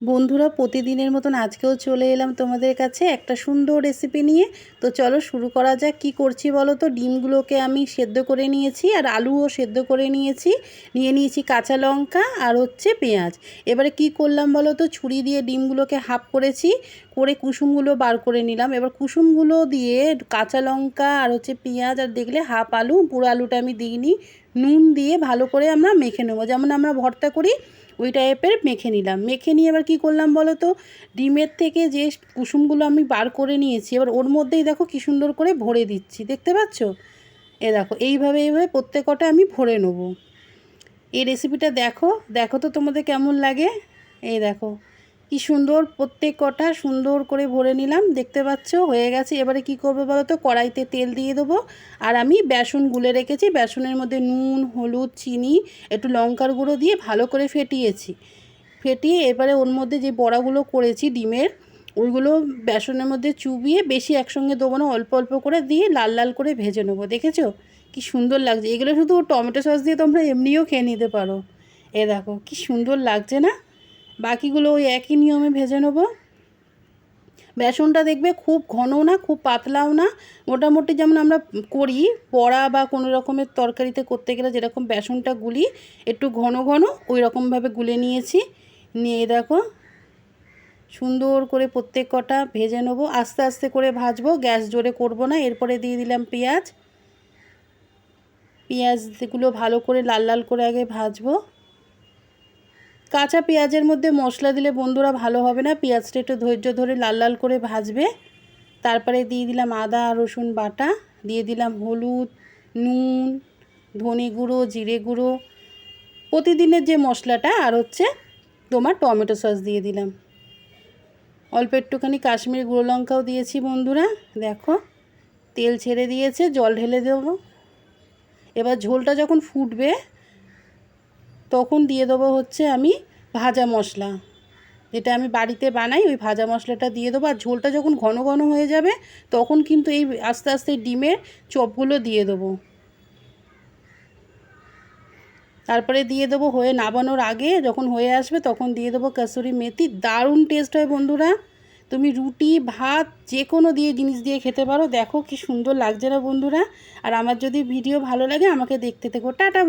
বন্ধুরা, প্রতিদিনের মতন আজকেও চলে এলাম তোমাদের কাছে একটা সুন্দর রেসিপি নিয়ে। তো চলো শুরু করা যাক। কি করছি বলো তো, ডিমগুলোকে আমি সেদ্ধ করে নিয়েছি আর আলুও সেদ্ধ করে নিয়েছি। নিয়েছি কাঁচা লঙ্কা আর পেঁয়াজ। এবারে কি করলাম বলো তো, ছুরি দিয়ে ডিমগুলোকে হাফ করেছি, করে কুসুমগুলো বার করে নিলাম। এবার কুসুমগুলো দিয়ে কাঁচা লঙ্কা আর পেঁয়াজ আর দেখলে হাফ আলু, পুরো আলুটা আমি দিইনি, নুন দিয়ে ভালো করে আমরা মেখে নেবো, যেমন আমরা ভর্তা করি ওই টাইপের মেখে নিলাম। মেখে নিয়ে এবার কী করলাম বলো তো, ডিমের থেকে যে কুসুমগুলো আমি বার করে নিয়েছি এবার ওর মধ্যেই দেখো কী সুন্দর করে ভরে দিচ্ছি, দেখতে পাচ্ছ? দেখো এইভাবে প্রত্যেকটা আমি ভরে নেব। এই রেসিপিটা দেখো দেখো তো তোমাদের কেমন লাগে। দেখো কি সুন্দর প্রত্যেক কটা সুন্দর করে ভরে নিলাম, দেখতে পাচ্ছ? হয়ে গেছে। এবারে কি করবো বলো তো, কড়াইতে তেল দিয়ে দেবো। আর আমি বেসন গুলে রেখেছি, বেসনের মধ্যে নুন, হলুদ, চিনি, একটু লঙ্কার গুঁড়ো দিয়ে ভালো করে ফেটিয়ে এবারে ওর মধ্যে যে বড়াগুলো করেছি ডিমের, ওইগুলো বেসনের মধ্যে চুবিয়ে, বেশি একসঙ্গে দেবো না, অল্প অল্প করে দিয়ে লাল লাল করে ভেজে নেবো। দেখেছো কি সুন্দর লাগছে? এগুলো শুধু টমেটো সস দিয়ে তোমরা এমনিও খেয়ে নিতে পারো। দেখো কি সুন্দর লাগছে না? বাকিগুলো ওই একই নিয়মে ভেজে নেব। বেসনটা দেখবে খুব ঘনও না, খুব পাতলাও না, মোটামুটি যেমন আমরা করি বড়া বা কোনো রকমের তরকারিতে করতে গেলে যেরকম বেসনটা গুলি, একটু ঘন ঘন ওই রকমভাবে গুলে নিয়েছি। নিয়ে দেখো সুন্দর করে প্রত্যেক কটা ভেজে নেব, আস্তে আস্তে করে ভাজবো, গ্যাস জোরে করব না। এরপরে দিয়ে দিলাম পেঁয়াজগুলো ভালো করে লাল লাল করে আগে ভাজবো। কাঁচা পেঁয়াজের মধ্যে মশলা দিলে বন্ধুরা ভালো হবে না, পেঁয়াজটা একটু ধৈর্য ধরে লাল লাল করে ভাজবে। তারপরে দিয়ে দিলাম আদা রসুন বাটা, দিয়ে দিলাম হলুদ, নুন, ধনে গুঁড়ো, জিরে গুঁড়ো, প্রতিদিনের যে মশলাটা, আর তোমার টমেটো সস দিয়ে দিলাম। অল্প একটুখানি কাশ্মীরি গুঁড়ো লঙ্কাও দিয়েছি বন্ধুরা। দেখো তেল ছেড়ে দিয়েছে, জল ঢেলে দেবো। এবার ঝোলটা যখন ফুটবে তখন দিয়ে দেবো আমি ভাজা মশলা, যেটা আমি বাড়িতে বানাই, ওই ভাজা মশলাটা দিয়ে দেবো। আর ঝোলটা যখন ঘন ঘন হয়ে যাবে তখন কিন্তু এই আস্তে আস্তে ডিমের চপগুলো দিয়ে দেবো। তারপরে দিয়ে দেবো, হয়ে নামানোর আগে যখন হয়ে আসবে তখন দিয়ে দেবো কসুরি মেথি। দারুণ টেস্ট হয় বন্ধুরা, তুমি রুটি ভাত যে কোনো জিনিস দিয়ে খেতে পারো। দেখো কি সুন্দর লাগছে না বন্ধুরা? আর আমার যদি ভিডিও ভালো লাগে আমাকে দেখতে থেকো। টাটা।